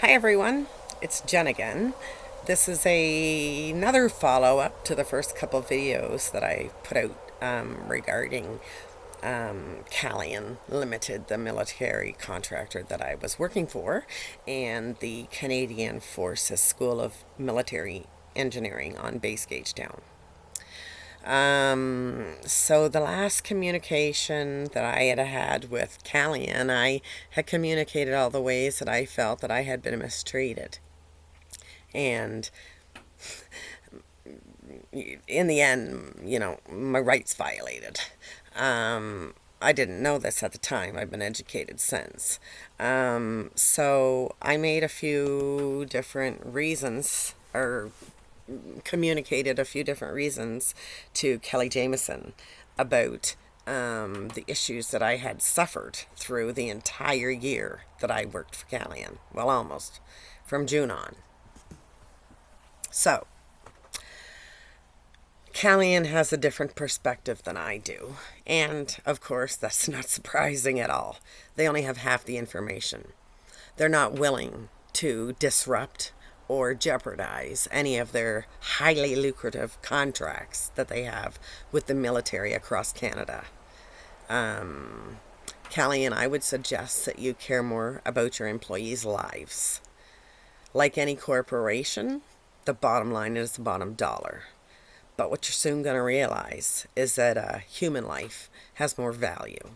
Hi everyone, it's Jen again. This is another follow-up to the first couple videos that I put out regarding Calian Limited, the military contractor that I was working for, and the Canadian Forces School of Military Engineering on Base Gauge Town. So the last communication that I had with Calian, I had communicated all the ways that I felt that I had been mistreated. And in the end, my rights violated. I didn't know this at the time. I've been educated since. So I made a few different reasons, or communicated a few different reasons to Kelly Jameson about the issues that I had suffered through the entire year that I worked for Calian. Well, almost from June on. So, Calian has a different perspective than I do. And, of course, that's not surprising at all. They only have half the information. They're not willing to disrupt or jeopardize any of their highly lucrative contracts that they have with the military across Canada. Callie, and I would suggest that you care more about your employees' lives. Like any corporation, the bottom line is the bottom dollar. But what you're soon going to realize is that a human life has more value.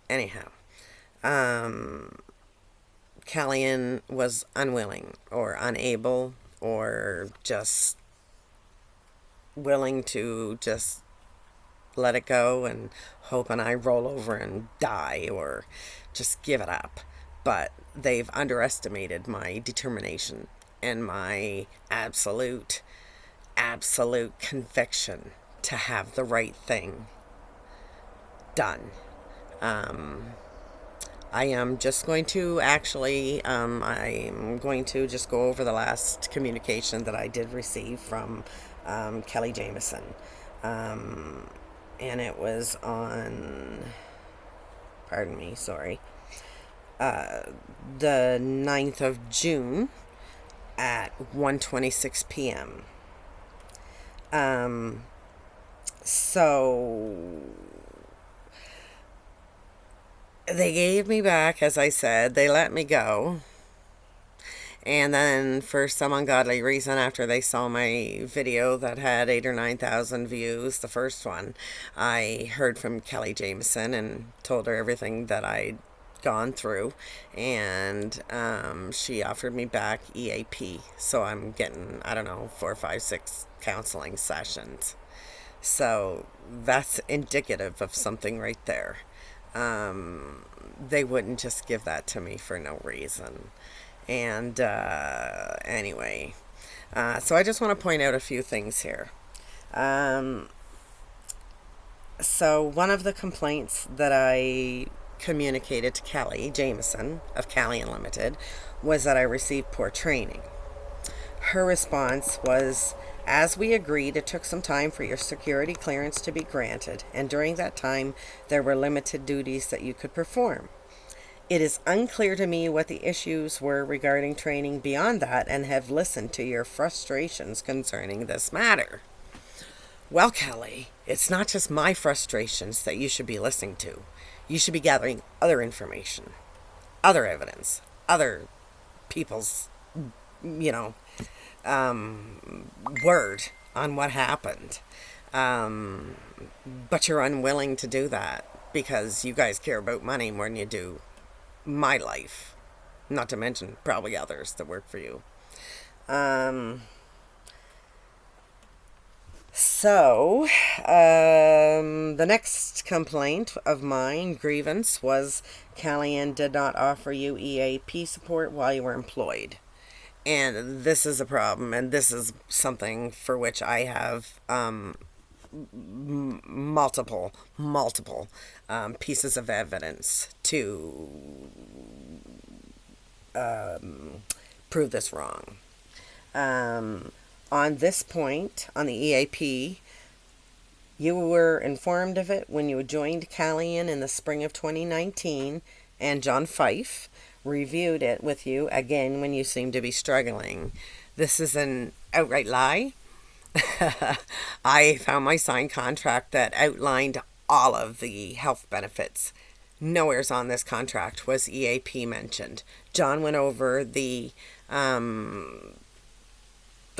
Anyhow, Calian was unwilling or unable or just willing to just let it go and hoping I roll over and die or just give it up. But they've underestimated my determination and my absolute conviction to have the right thing done. I am just going to I'm going to just go over the last communication that I did receive from Kelly Jameson. And it was on, pardon me, sorry, the 9th of June at 1:26 p.m. So they gave me back, as I said, they let me go. And then, for some ungodly reason, after they saw my video that had 8 or 9,000 views, the first one, I heard from Kelly Jameson and told her everything that I'd gone through. And she offered me back EAP. So I'm getting, I don't know, 4, 5, 6 counseling sessions. So that's indicative of something right there. They wouldn't just give that to me for no reason. And anyway, so I just want to point out a few things here. So one of the complaints that I communicated to Kelly Jameson of Calian Limited was that I received poor training. Her response was, as we agreed, it took some time for your security clearance to be granted, and during that time, there were limited duties that you could perform. It is unclear to me what the issues were regarding training beyond that, and have listened to your frustrations concerning this matter. Well, Kelly, it's not just my frustrations that you should be listening to. You should be gathering other information, other evidence, other people's, you know, word on what happened. But you're unwilling to do that because you guys care about money more than you do my life. Not to mention probably others that work for you. So, the next complaint of mine, grievance, was Calian did not offer you EAP support while you were employed. And this is a problem, and this is something for which I have multiple pieces of evidence to prove this wrong. On this point, on the EAP, you were informed of it when you joined Calian in the spring of 2019, and John Fife reviewed it with you again when you seem to be struggling. This is an outright lie. I found my signed contract that outlined all of the health benefits. Nowhere's on this contract was EAP mentioned. John went over the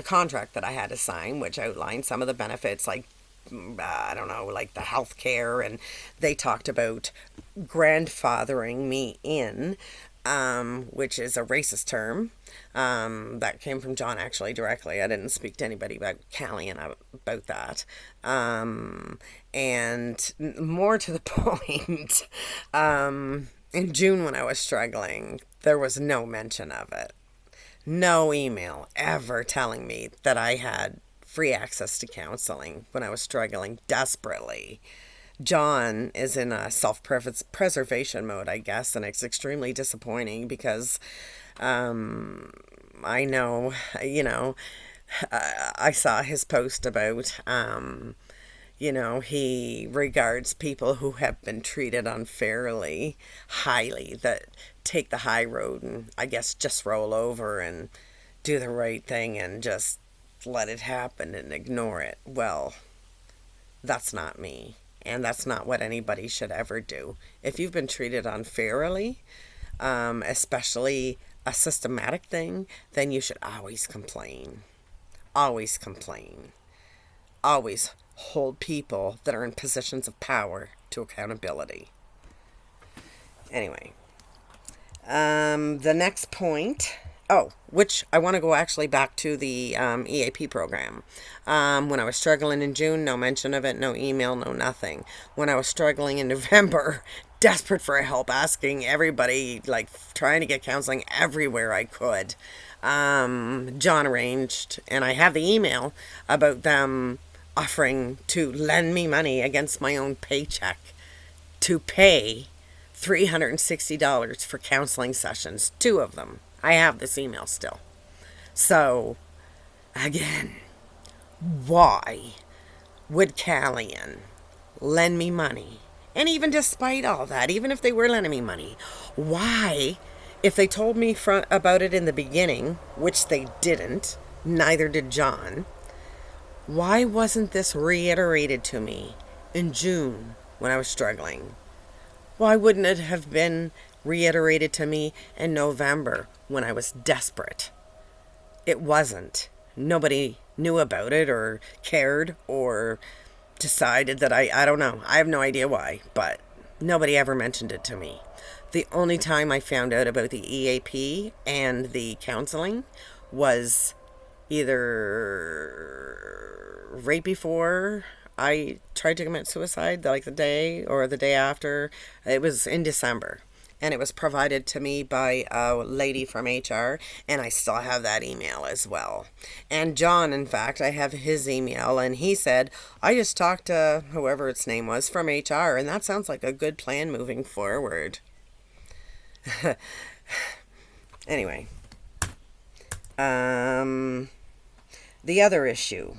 contract that I had to sign, which outlined some of the benefits, like I don't know, like the health care, and they talked about grandfathering me in, which is a racist term. That came from John actually directly. I didn't speak to anybody about Calian about that. And more to the point, in June when I was struggling, there was no mention of it. No email ever telling me that I had free access to counseling when I was struggling desperately. John is in a self preservation mode, I guess, and it's extremely disappointing because I know, I saw his post about, he regards people who have been treated unfairly highly, that take the high road and I guess just roll over and do the right thing and just let it happen and ignore it. Well, that's not me. And that's not what anybody should ever do. If you've been treated unfairly, especially a systematic thing, then you should always complain. Always complain. Always hold people that are in positions of power to accountability. Anyway, the next point. Oh, which I want to go actually back to the EAP program. When I was struggling in June, no mention of it, no email, no nothing. When I was struggling in November, desperate for help, asking everybody, like trying to get counseling everywhere I could. John arranged, and I have the email about them offering to lend me money against my own paycheck to pay $360 for counseling sessions, 2 of them. I have this email still. So, again, why would Calian lend me money? And even despite all that, even if they were lending me money, why, if they told me about it in the beginning, which they didn't, neither did John, why wasn't this reiterated to me in June when I was struggling? Why wouldn't it have been reiterated to me in November when I was desperate? It wasn't. Nobody knew about it or cared or decided that I don't know. I have no idea why, but nobody ever mentioned it to me. The only time I found out about the EAP and the counseling was either right before I tried to commit suicide, like the day or the day after. It was in December. And it was provided to me by a lady from HR, and I still have that email as well. And John, in fact, I have his email, and he said, I just talked to whoever its name was from HR, and that sounds like a good plan moving forward. Anyway. The other issue.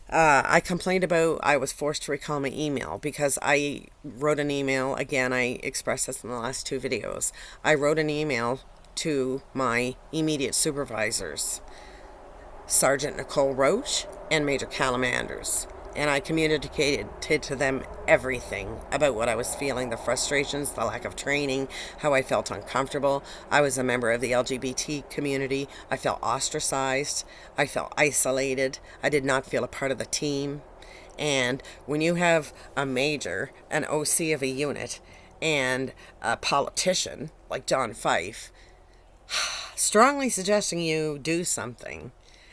I complained about I was forced to recall my email because I wrote an email. Again, I expressed this in the last 2 videos. I wrote an email to my immediate supervisors, Sergeant Nicole Roach and Major Callum Anders. And I communicated to them everything about what I was feeling, the frustrations, the lack of training, how I felt uncomfortable. I was a member of the LGBT community. I felt ostracized. I felt isolated. I did not feel a part of the team. And when you have a major, an OC of a unit, and a politician like John Fife strongly suggesting you do something,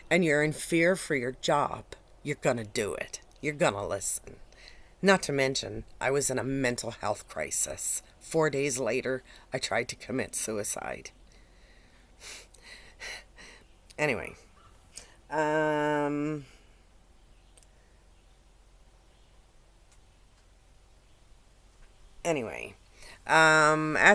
and you're in fear for your job, you're going to do it. You're going to listen. Not to mention, I was in a mental health crisis. 4 days later, I tried to commit suicide. Anyway. At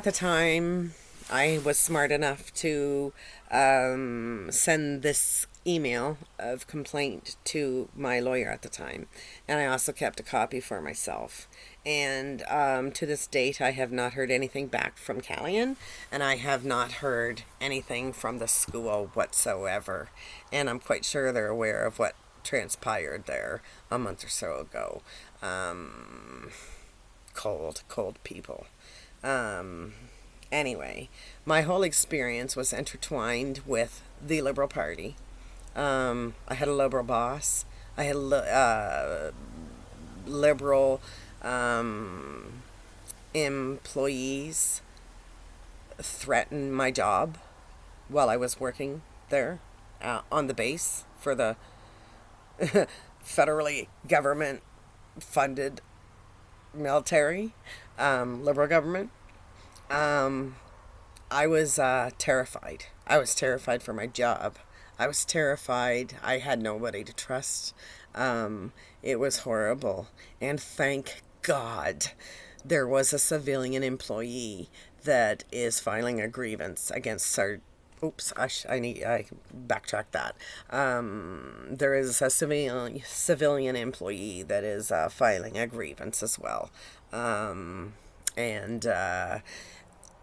the time, I was smart enough to send this email of complaint to my lawyer at the time, and I also kept a copy for myself. And to this date, I have not heard anything back from Calian, and I have not heard anything from the school whatsoever. And I'm quite sure they're aware of what transpired there a month or so ago. Cold people. Anyway, my whole experience was intertwined with the Liberal Party. I had a Liberal boss. I had Liberal employees threaten my job while I was working there on the base for the federally government funded military, Liberal government. I was terrified. I was terrified for my job. I was terrified. I had nobody to trust. It was horrible. And thank God there was a civilian employee that is filing a grievance against our. Oops, I backtrack that. There is a civilian employee that is filing a grievance as well. And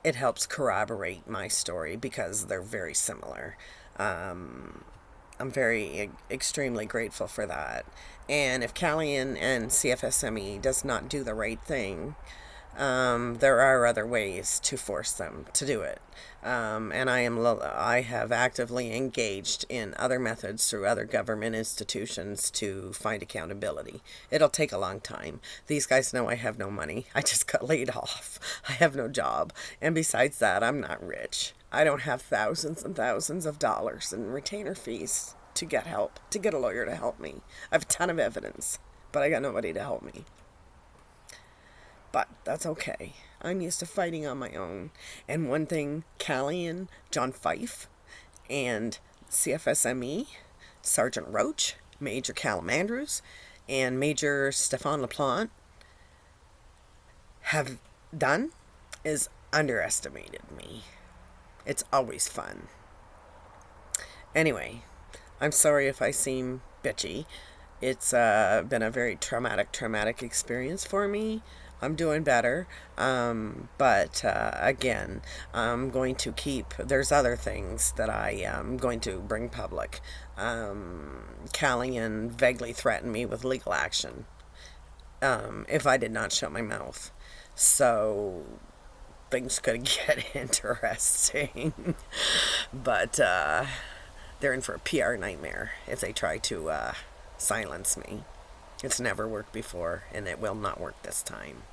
it helps corroborate my story because they're very similar. I'm very extremely grateful for that. And if Calian and CFSME does not do the right thing, there are other ways to force them to do it. And I have actively engaged in other methods through other government institutions to find accountability. It'll take a long time. These guys know I have no money. I just got laid off. I have no job. And besides that, I'm not rich. I don't have thousands and thousands of dollars in retainer fees to get help, to get a lawyer to help me. I have a ton of evidence, but I got nobody to help me. But that's okay. I'm used to fighting on my own. And one thing, Calian, John Fife, and CFSME, Sergeant Roach, Major Callum Andrews, and Major Stefan LaPlante have done is underestimated me. It's always fun. Anyway, I'm sorry if I seem bitchy. It's been a very traumatic experience for me. I'm doing better, but again, I'm going to there's other things that I am going to bring public. Calian vaguely threatened me with legal action if I did not shut my mouth. So things could get interesting, but they're in for a PR nightmare if they try to silence me. It's never worked before, and it will not work this time.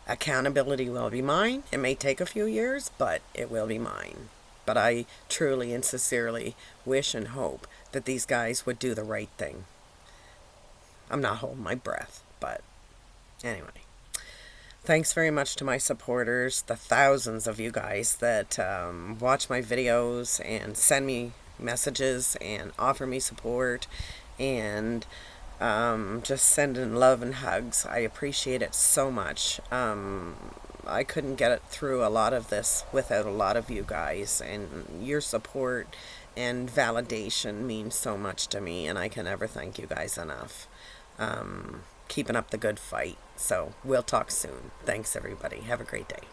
Accountability will be mine. It may take a few years, but it will be mine. But I truly and sincerely wish and hope that these guys would do the right thing. I'm not holding my breath, but anyway. Thanks very much to my supporters, the thousands of you guys that watch my videos and send me messages and offer me support and just sending love and hugs. I appreciate it so much. I couldn't get it through a lot of this without a lot of you guys, and your support and validation means so much to me, and I can never thank you guys enough. Keeping up the good fight. So we'll talk soon. Thanks, everybody. Have a great day.